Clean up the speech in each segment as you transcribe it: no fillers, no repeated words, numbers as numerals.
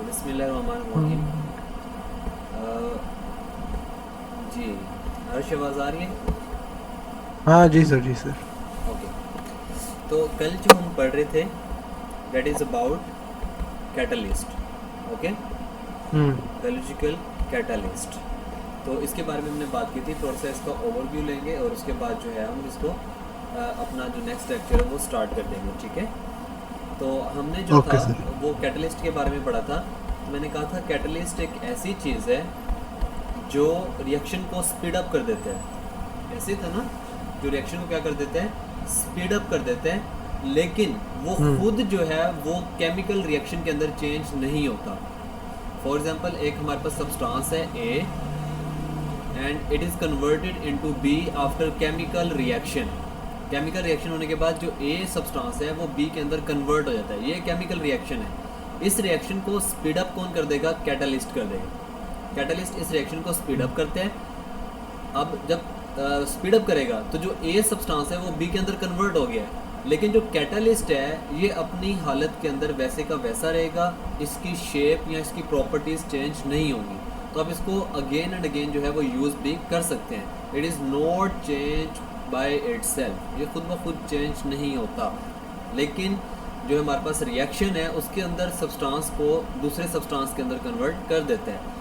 बिस्मिल्लाहिर्रहमानिर्रहीम। जी, हर्ष आवाज़ आ रही है? हाँ जी सर, जी सर। ओके। तो कल जो हम पढ़ रहे थे that is about catalyst. Okay, hmm. Biological catalyst. तो इसके बारे में हमने बात की थी, थोड़ा सा इसका ओवरव्यू लेंगे और उसके बाद जो है हम इसको अपना जो नेक्स्ट लेक्चर है वो स्टार्ट कर देंगे। ठीक है, तो हमने जो ओके था सर। वो कैटलिस्ट के बारे में पढ़ा था। तो मैंने कहा था कैटलिस्ट एक ऐसी चीज़ है जो रिएक्शन को स्पीड अप कर देते हैं। ऐसे था ना, जो रिएक्शन को क्या कर देते हैं, स्पीड अप कर देते हैं, लेकिन वो हम्म। खुद जो है वो केमिकल रिएक्शन के अंदर चेंज नहीं होता। फॉर एग्जांपल, एक हमारे पास सब्सटेंस है A and it is converted into B after chemical reaction. Chemical reaction होने के बाद जो ए सब्सटेंस है वो बी के अंदर कन्वर्ट हो जाता है। ये केमिकल रिएक्शन है। इस रिएक्शन को स्पीड अप कौन कर देगा? कैटलिस्ट कर देगा। कैटलिस्ट इस रिएक्शन को स्पीड अप करते हैं। अब जब स्पीड अप करेगा तो जो ए सब्सटेंस है वो बी के अंदर कन्वर्ट हो गया है, लेकिन जो कैटलिस्ट है ये अपनी हालत के अंदर वैसे का वैसा रहेगा। इसकी शेप या इसकी प्रॉपर्टीज़ चेंज नहीं होंगी। तो आप इसको अगेन एंड अगेन जो है वो यूज़ भी कर सकते हैं। It is not change by itself, ये खुद ब खुद चेंज नहीं होता, लेकिन जो हमारे पास रिएक्शन है उसके अंदर सब्सटेंस को दूसरे सब्सटेंस के अंदर कन्वर्ट कर देता है।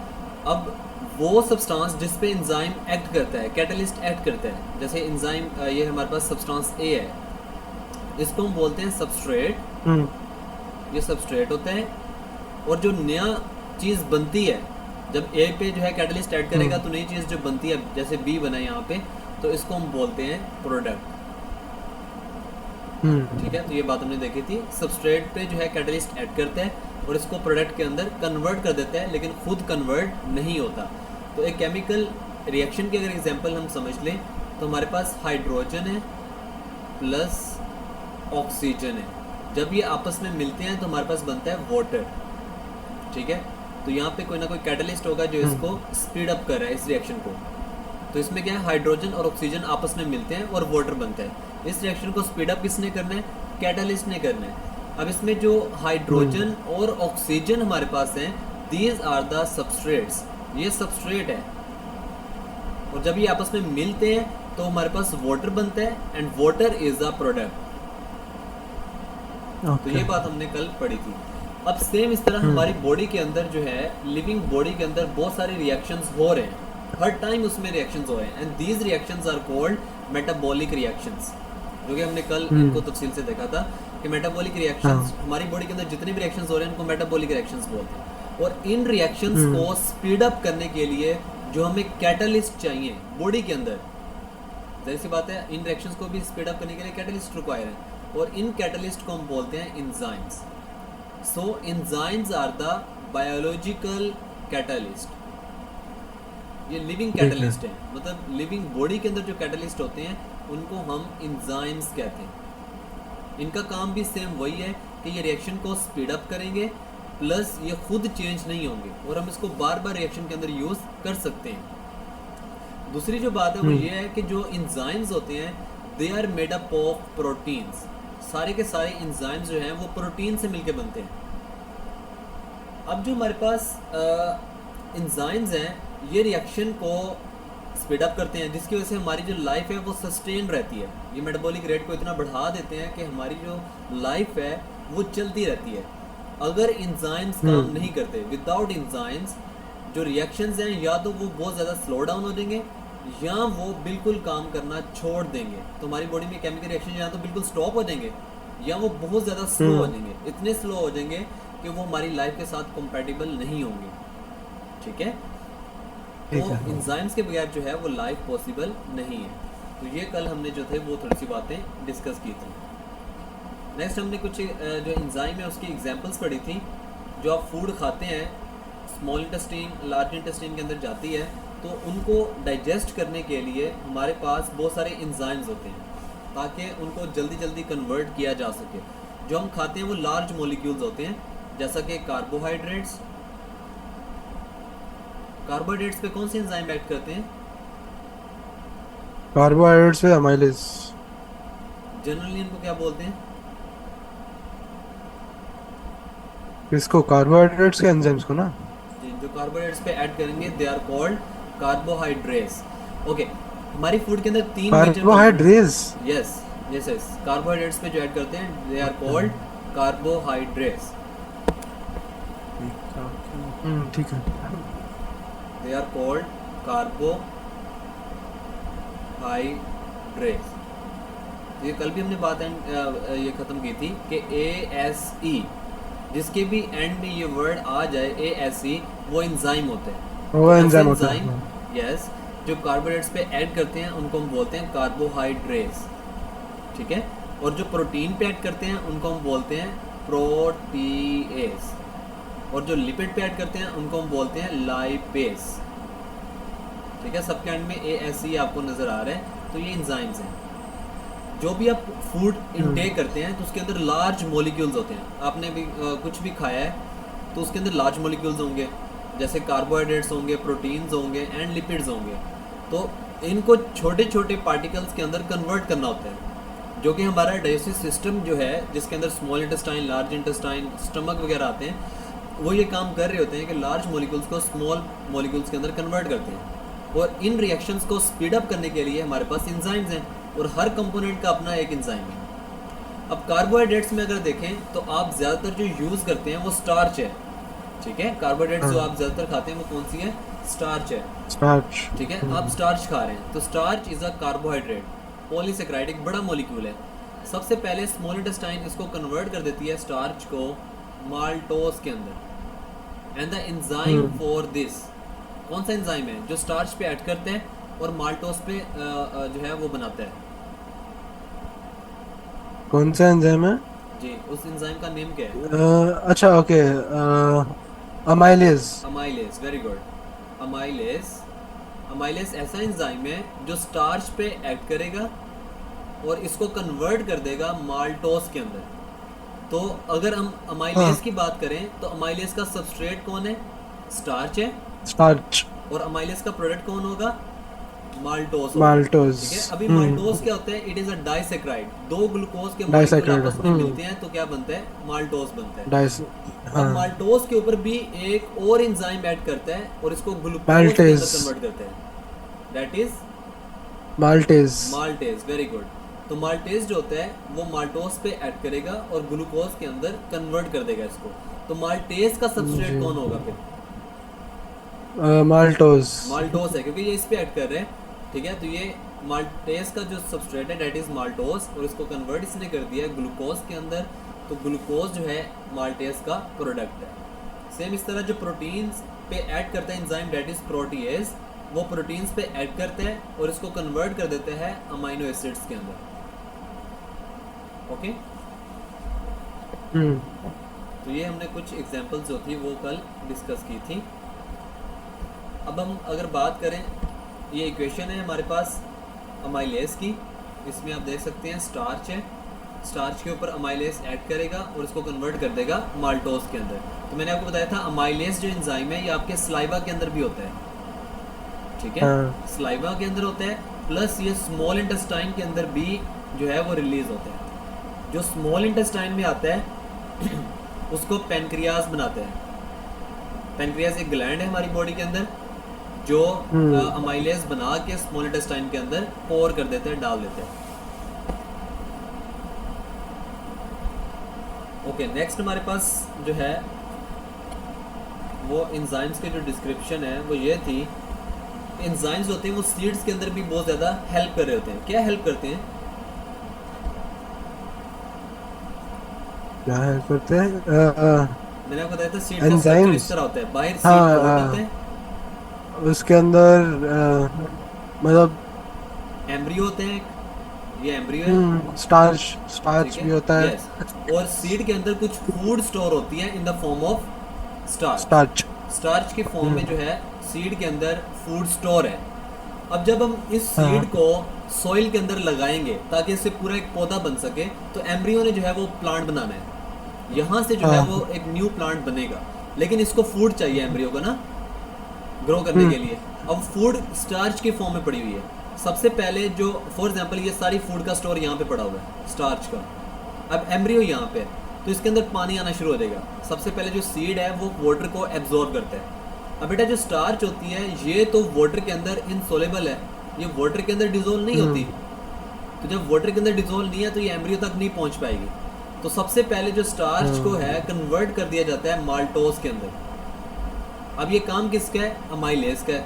अब वो सब्सटेंस जिस पे एंजाइम एक्ट करता है, कैटलिस्ट एक्ट करता है, जैसे एंजाइम ये हमारे पास सब्सटेंस ए है, इसको हम बोलते हैं सबस्ट्रेट। हम्म। ये सबस्ट्रेट होता है। और जो नया चीज़ बनती है, जब ए पे जो है कैटलिस्ट ऐड करेगा हम्म। तो नई चीज़ जो बनती है, जैसे बी बना है यहाँ पे, तो इसको हम बोलते हैं प्रोडक्ट। ठीक है, तो ये बात हमने देखी थी। सबस्ट्रेट पे जो है कैटलिस्ट ऐड करता है और इसको प्रोडक्ट के अंदर कन्वर्ट कर देता है, लेकिन खुद कन्वर्ट नहीं होता। तो एक केमिकल रिएक्शन की अगर एग्जांपल हम समझ लें तो हमारे पास हाइड्रोजन है प्लस ऑक्सीजन है। जब ये आपस में मिलते हैं तो हमारे पास बनता है वाटर। ठीक है, तो यहाँ पे कोई ना कोई कैटलिस्ट होगा जो हम्म। इसको स्पीड अप कर रहा है, इस रिएक्शन को। तो इसमें क्या है, हाइड्रोजन और ऑक्सीजन आपस में मिलते हैं और वाटर बनता है। इस रिएक्शन को स्पीड अप किसने करना है? कैटलिस्ट ने करना है। अब इसमें जो हम्म। हाइड्रोजन और ऑक्सीजन हमारे पास हैं, दीज आर द सबस्ट्रेट्स। ये सबस्ट्रेट है, और जब ये आपस में मिलते हैं तो हमारे पास वाटर बनता है and water is a product. तो ओके। ये बात हमने कल पढ़ी थी। अब सेम इस तरह हम्म। हमारी बॉडी के अंदर जो है, लिविंग बॉडी के अंदर बहुत सारे रिएक्शंस हो रहे हैं। हर टाइम उसमें रिएक्शंस हो रहे हैं and these reactions are called metabolic reactions, जो कि हमने कल इनको हम्म। तफसील से देखा था कि मेटाबॉलिक रिएक्शंस, हाँ। हमारी बॉडी के अंदर जितने भी रिएक्शंस हो रहे हैं उनको मेटाबॉलिक रिएक्शंस बोलते हैं। और इन रिएक्शंस हम्म। को स्पीड अप करने के लिए जो हमें कैटलिस्ट चाहिए बॉडी के अंदर, जाहिर सी बात है इन रिएक्शंस को भी स्पीड अप करने के लिए कैटलिस्ट रिक्वायर है, और इन कैटलिस्ट को हम बोलते हैं enzymes. So enzymes are the biological catalyst. ये लिविंग ठीक है। कैटलिस्ट है, मतलब लिविंग बॉडी के अंदर जो कैटलिस्ट होते हैं उनको हम एंजाइम्स कहते हैं। इनका काम भी सेम वही है कि ये रिएक्शन को स्पीड अप करेंगे, प्लस ये खुद चेंज नहीं होंगे और हम इसको बार बार रिएक्शन के अंदर यूज़ कर सकते हैं। दूसरी जो बात है वो हम्म। ये है कि जो एंजाइम्स होते हैं they are made up of proteins. सारे के सारे एंजाइम्स जो हैं वो प्रोटीन से मिलके बनते हैं। अब जो हमारे पास एंजाइम्स हैं ये रिएक्शन को स्पीड अप करते हैं, जिसकी वजह से हमारी जो लाइफ है वो सस्टेन रहती है। ये मेटाबॉलिक रेट को इतना बढ़ा देते हैं कि हमारी जो लाइफ है वो चलती रहती है। अगर एंजाइम्स काम हम्म। नहीं करते, विदाउट एंजाइम्स जो रिएक्शंस हैं या तो वो बहुत ज़्यादा स्लो डाउन हो जाएंगे या वो बिल्कुल काम करना छोड़ देंगे। तो हमारी बॉडी में केमिकल रिएक्शन या तो बिल्कुल स्टॉप हो जाएंगे या वो बहुत ज़्यादा स्लो हो हम्म। जाएंगे। इतने स्लो हो जाएंगे कि वो हमारी लाइफ के साथ कंपैटिबल नहीं होंगे। ठीक है, तो ठीक है। एंजाइम्स के बगैर जो है वो लाइफ पॉसिबल नहीं है। तो ये कल हमने जो थे वो थोड़ी सी बातें डिस्कस की थी। नेक्स्ट हमने कुछ जो एंजाइम है उसकी एग्जांपल्स पढ़ी थी। जो आप फूड खाते हैं, स्मॉल इंटेस्टाइन लार्ज इंटेस्टाइन के अंदर जाती है, तो उनको डाइजेस्ट करने के लिए हमारे पास बहुत सारे एंजाइम्स होते हैं ताकि उनको जल्दी जल्दी कन्वर्ट किया जा सके। जो हम खाते हैं वो लार्ज मॉलिक्यूल्स होते हैं, जैसा कि कार्बोहाइड्रेट्स। कार्बोहाइड्रेट्स पे कौन से एंजाइम एक्ट करते हैं? कार्बोहाइड्रेट से अमाइलेज। जनरली इनको क्या बोलते हैं? इसको कार्बोहाइड्रेट्स के एंजाइम्स को ना? जो कार्बोहाइड्रेट्स पे ऐड करेंगे they are called carbohydrates. Okay, हमारी फूड के अंदर तीन major carbohydrates. Components. Yes yes yes, carbohydrates पे जो ऐड करते हैं दे आर कॉल्ड कार्बोहाइड्रेट्स। ठीक है। They are called carbohydrates. ये कल भी हमने बात ये ख़त्म की थी कि ASE, जिसके भी एंड में ये वर्ड आ जाए ASE, वो एंजाइम होते हैं। वो एंजाइम होता है। यस, जो कार्बोहाइड्रेट्स पे ऐड करते हैं उनको हम बोलते हैं कार्बोहाइड्रेट्स, ठीक है। और जो प्रोटीन पे ऐड करते हैं उनको हम बोलते हैं प्रोटीएज, और जो लिपिड पे ऐड करते हैं उनको हम बोलते हैं लाइपेज, ठीक है। सबके एंड में ASE आपको नज़र आ रहा है, तो ये एंजाइम्स हैं। जो भी आप फूड इनटेक करते हैं तो उसके अंदर लार्ज मॉलिक्यूल्स होते हैं। आपने भी कुछ भी खाया है तो उसके अंदर लार्ज मॉलिक्यूल्स होंगे, जैसे कार्बोहाइड्रेट्स होंगे, प्रोटीन्स होंगे एंड लिपिड्स होंगे। तो इनको छोटे छोटे पार्टिकल्स के अंदर कन्वर्ट करना होता है, जो कि हमारा डाइजेस्टिव सिस्टम जो है, जिसके अंदर small intestine, large intestine, stomach वगैरह आते हैं, वो ये काम कर रहे होते हैं कि लार्ज मॉलिक्यूल्स को स्मॉल मॉलिक्यूल्स के अंदर कन्वर्ट करते हैं। और इन रिएक्शंस को स्पीड अप करने के लिए हमारे पास एंजाइम्स हैं, और हर कंपोनेंट का अपना एक एंजाइम है। अब कार्बोहाइड्रेट्स में अगर देखें तो आप ज़्यादातर जो यूज़ करते हैं वो स्टार्च है, ठीक है। कार्बोहाइड्रेट्स जो आप ज़्यादातर खाते हैं वो कौन सी है? स्टार्च है, स्टार्च। ठीक है। आप स्टार्च खा रहे हैं तो starch is a carbohydrate, polysaccharide, एक बड़ा मॉलिक्यूल है। सबसे पहले स्मॉल इंटेस्टाइन इसको कन्वर्ट कर देती है स्टार्च को माल्टोस के अंदर, and the enzyme for this, कौन सा एंजाइम है? जो स्टार्च पे ऐड करते हैं और माल्टोस पे जो है वो बनाता है। कौन सा एंजाइम है? जी, उस एंजाइम का नेम क्या है? अच्छा, okay. Amylase. Amylase, very good. Amylase, amylase ऐसा एंजाइम है जो स्टार्च पे ऐड करेगा और इसको कन्वर्ट कर देगा माल्टोस के अंदर। तो अगर हम अमाइलेज की बात करें तो अमाइलेज का सबस्ट्रेट कौन है? स्टार्च है। स्टार्च। और अमाइलेज का प्रोडक्ट कौन होगा? माल्टोस। माल्टोस। ठीक है। अभी माल्टोस क्या होता है? It is a disaccharide. दो ग्लूकोज के मॉलिक्यूल आपस में मिलते हैं तो क्या बनता है? माल्टोस बनता है। अब माल्टोस के ऊपर भी एक और एंजाइम ऐड करता है और इसको ग्लूकोज के अंदर कन्वर्ट करता है, that is maltase. Maltase, very good. तो माल्टेज जो होता है वो माल्टोस पे ऐड करेगा और ग्लूकोज के अंदर कन्वर्ट कर देगा इसको। तो माल्टेज का सबस्ट्रेट कौन होगा फिर? माल्टोस। माल्टोस है, क्योंकि ये इस पे ऐड कर रहे हैं, ठीक है। तो ये माल्टेज का जो सबस्ट्रेट है दैट इज माल्टोस, और इसको कन्वर्ट इसने कर दिया है ग्लूकोज के अंदर। तो ग्लूकोज जो है माल्टेज का प्रोडक्ट है। सेम इस तरह जो प्रोटीन्स पे ऐड करता है एंजाइम दैट इज प्रोटीएज, वो प्रोटीन्स पे ऐड करते हैं और इसको कन्वर्ट कर देते हैं अमाइनो एसिड्स के अंदर। ओके तो ये हमने कुछ एग्जांपल्स जो थी वो कल डिस्कस की थी। अब हम अगर बात करें, ये इक्वेशन है हमारे पास अमाइलेज की, इसमें आप देख सकते हैं स्टार्च है, स्टार्च के ऊपर अमाइलेज ऐड करेगा और इसको कन्वर्ट कर देगा माल्टोस के अंदर। तो मैंने आपको बताया था अमाइलेज जो एंजाइम है ये आपके स्लाइवा के अंदर भी होता है, ठीक है। स्लाइवा के अंदर होता है, प्लस ये स्मॉल इंटेस्टाइन के अंदर भी जो है वो रिलीज होता है। जो स्मॉल इंटेस्टाइन में आता है उसको पेनक्रियाज बनाते हैं। पेनक्रियाज एक ग्लैंड है हमारी बॉडी के अंदर जो अमाइलेज बना के स्मॉल इंटेस्टाइन के अंदर पोर कर देते हैं, डाल देते हैं। ओके, नेक्स्ट हमारे पास जो है वो एंजाइम्स के जो डिस्क्रिप्शन है वो ये थी। एंजाइम्स होते हैं वो सीड्स के अंदर भी बहुत ज़्यादा हेल्प कर रहे होते हैं। क्या हेल्प करते हैं? क्या हेल्प करते हैं? मैंने आपको बताया था सीड का स्ट्रक्चर इस तरह होता है, बाहर सीड होता है, उसके अंदर मतलब एम्ब्रियो होते हैं, ये एम्ब्रियो है, स्टार्च भी होता है। और सीड के अंदर कुछ फूड स्टोर होती है in the form of starch की फॉर्म में जो है सीड के अंदर फूड स्टोर है। अब जब हम इस सीड को सॉइल के अंदर लगाएंगे ताकि इससे पूरा एक पौधा बन सके, तो एम्ब्रियो ने जो है वो प्लांट बनाना है, यहाँ से जो है वो एक न्यू प्लांट बनेगा। लेकिन इसको फूड चाहिए एम्ब्रियो को ना ग्रो करने के लिए। अब फूड स्टार्च की फॉर्म में पड़ी हुई है। सबसे पहले जो फॉर एग्जांपल ये सारी फूड का स्टोर यहाँ पे पड़ा हुआ है स्टार्च का। अब एम्ब्रियो यहाँ पे, तो तो इसके अंदर पानी आना शुरू हो जाएगा। सबसे पहले जो सीड है वो वाटर को एब्जॉर्ब करता है। अब बेटा जो स्टार्च होती है ये तो वाटर के अंदर इनसोलेबल है, ये वाटर के अंदर डिजोल्व नहीं होती। तो जब वाटर के अंदर डिजोल्व नहीं है तो ये एम्ब्रियो तक नहीं पहुंच पाएगी। तो सबसे पहले जो स्टार्च को है कन्वर्ट कर दिया जाता है माल्टोज के अंदर। अब ये काम किसका है? अमाइलेज का है।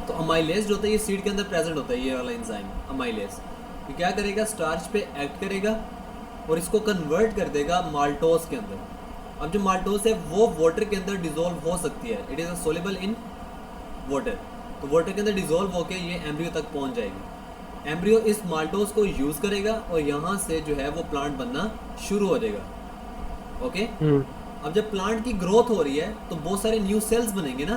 तो अमाइलेज जो होता है ये सीड के अंदर प्रेजेंट होता है, ये वाला एंजाइम अमाइलेज। ये क्या करेगा? स्टार्च पे एक्ट करेगा और इसको कन्वर्ट कर देगा माल्टोज के अंदर। अब जो माल्टोज है वो वाटर के अंदर डिजोल्व हो सकती है, it is soluble in water. तो वाटर के अंदर डिजोल्व होकर ये एम्ब्रियो तक पहुंच जाएगी। एम्ब्रियो इस माल्टोज को यूज़ करेगा और यहाँ से जो है वो प्लांट बनना शुरू हो जाएगा। ओके। अब जब प्लांट की ग्रोथ हो रही है तो बहुत सारे न्यू सेल्स बनेंगे ना।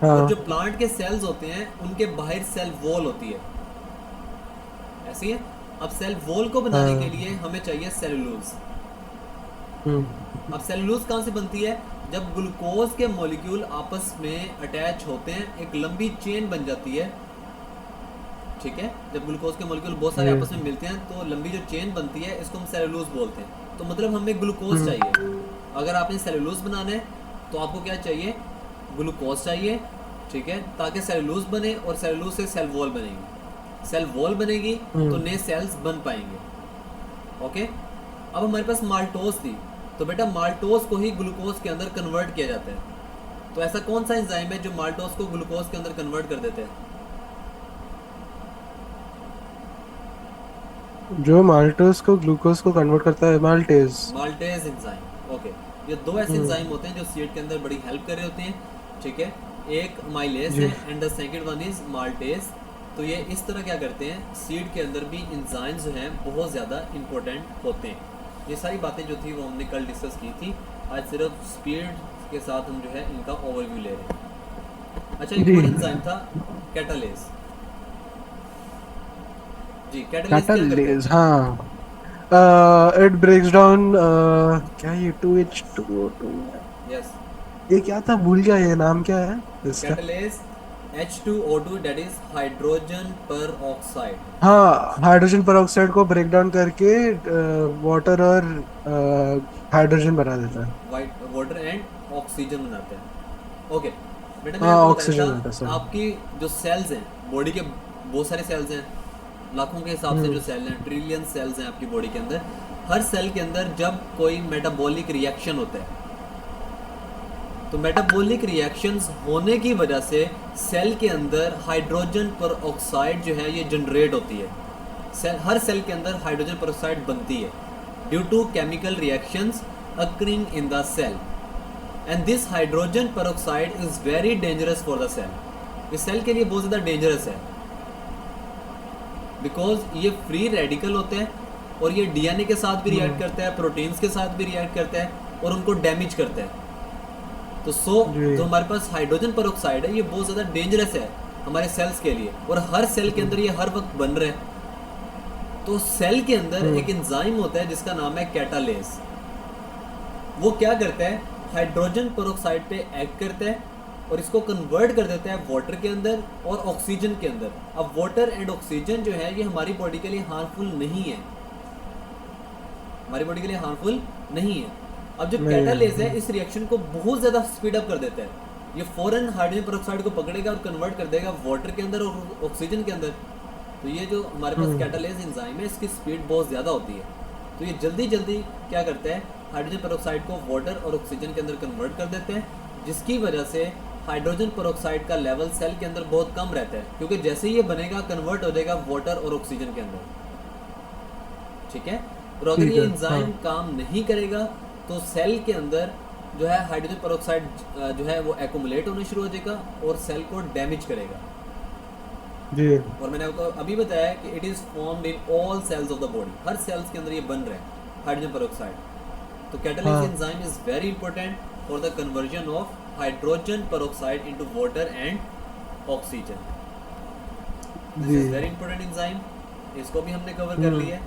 और जो प्लांट के सेल्स होते हैं उनके बाहर सेल वॉल होती है, ऐसी है। अब सेल वॉल को बनाने के लिए हमें चाहिए सेलुलोज। अब सेलुलोज कहाँ से बनती है? जब ग्लूकोज के मॉलिक्यूल आपस में अटैच होते हैं एक लंबी चेन बन जाती है, ठीक है। जब ग्लूकोज के मॉलिक्यूल बहुत सारे आपस में मिलते हैं तो लंबी जो चेन बनती है इसको हम सेलुलोज बोलते हैं। तो मतलब हमें ग्लूकोज चाहिए। अगर आपने सेलुलोज बनाना है तो आपको क्या चाहिए? ग्लूकोज चाहिए, ठीक है, ताकि सेलुलोज बने और सेलुलोज से सेल वॉल बनेगी। सेल वॉल बनेगी तो नए सेल्स बन पाएंगे। ओके। अब हमारे पास माल्टोज थी, तो बेटा माल्टोज को ही ग्लूकोज के अंदर कन्वर्ट किया जाता है। तो ऐसा कौन सा एंजाइम है जो माल्टोज को ग्लूकोज के अंदर कन्वर्ट कर देते हैं? जो माल्टोज को ग्लूकोज को कन्वर्ट करता है माल्टेज। Maltase enzyme. ओके। ये दो ऐसे एंजाइम होते हैं जो सीड के अंदर बड़ी हेल्प कर रहे होते हैं, ठीक है। एक माइलेज है and the second one is maltase. तो ये इस तरह क्या करते हैं, सीड के अंदर भी एंजाइम्स जो हैं बहुत ज़्यादा इंपॉर्टेंट होते हैं। ये सारी बातें जो थी वो हमने कल डिस्कस की थी, आज सिर्फ स्पीड के साथ हम जो है इनका ओवरव्यू ले रहे हैं। अच्छा, एक और एंजाइम था कैटालेज। जी, कैटालेज, हाँ। इट ब्रेक्स डाउन क्या ये 2H2O2। यस, ये क्या था, भूल गया, ये नाम क्या है इसका? Catalase H2O2 that is hydrogen पर ऑक्साइड। हाँ, हाइड्रोजन पर ऑक्साइड को ब्रेक डाउन करके वाटर और हाइड्रोजन बना देता है। वाटर एंड ऑक्सीजन बनाते हैं। ओके बेटा, मैं हाँ, आपको ऑक्सीजन बताया होता था है। आपकी जो सेल्स हैं बॉडी के, बहुत सारे सेल्स हैं, लाखों के हिसाब से जो सेल हैं, ट्रिलियन सेल्स हैं आपकी बॉडी के अंदर। हर सेल के अंदर जब कोई मेटाबॉलिक रिएक्शन होता है तो मेटाबॉलिक रिएक्शंस होने की वजह से सेल के अंदर हाइड्रोजन पर ऑक्साइड जो है ये जनरेट होती है। हर सेल के अंदर हाइड्रोजन पर ऑक्साइड बनती है due to chemical reactions occurring in the cell, and this hydrogen peroxide is very dangerous for the cell. इस सेल के लिए बहुत ज़्यादा डेंजरस है बिकॉज ये फ्री रेडिकल होते हैं और ये डीएनए के साथ भी रिएक्ट करता है, प्रोटीन्स के साथ भी रिएक्ट करता है और उनको डैमेज करता है। तो जो हमारे पास हाइड्रोजन पर ऑक्साइड है ये बहुत ज़्यादा डेंजरस है हमारे सेल्स के लिए, और हर सेल के अंदर ये हर वक्त बन रहे हैं। तो सेल के अंदर एक एंजाइम होता है जिसका नाम है कैटालेज। वो क्या करता है, हाइड्रोजन पर ऑक्साइड पे एक्ट करता है और इसको कन्वर्ट कर देता है वाटर के अंदर और ऑक्सीजन के अंदर। अब वाटर एंड ऑक्सीजन जो है ये हमारी बॉडी के लिए हार्मफुल नहीं है, हमारी बॉडी के लिए हार्मफुल नहीं है। अब जो कैटालेज है इस रिएक्शन को बहुत ज़्यादा स्पीड अप कर देता है। ये फौरन हाइड्रोजन पर ऑक्साइड को पकड़ेगा और कन्वर्ट कर देगा वाटर के अंदर और ऑक्सीजन के अंदर। तो ये जो हमारे पास कैटालेज एंजाइम है इसकी स्पीड बहुत ज़्यादा होती है। तो ये जल्दी जल्दी क्या करता है, हाइड्रोजन पर ऑक्साइड को वाटर और ऑक्सीजन के अंदर कन्वर्ट कर देते हैं, जिसकी वजह से हाइड्रोजन पर ऑक्साइड का लेवल सेल के अंदर बहुत कम रहता है, क्योंकि जैसे ही ये बनेगा कन्वर्ट हो जाएगा वाटर और ऑक्सीजन के अंदर, ठीक है। और अगर ये एंजाइम काम नहीं करेगा तो सेल के अंदर जो है हाइड्रोजन पर ऑक्साइड जो है वो एक्यूमुलेट होने शुरू हो जाएगा और सेल को डैमेज करेगा जी। और मैंने आपको अभी बताया कि it is formed in all cells of the body, हर सेल्स के अंदर ये बन रहा है हाइड्रोजन पर ऑक्साइड। तो catalysis enzyme is very important for the conversion of hydrogen peroxide into water and oxygen. This is very important enzyme, इसको भी हमने कवर कर लिया।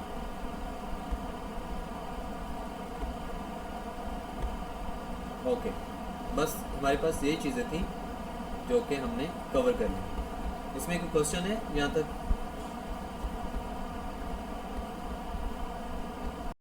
ओके, बस हमारे पास यही चीज़ें थी जो कि हमने कवर कर ली। इसमें कोई क्वेश्चन है यहाँ तक?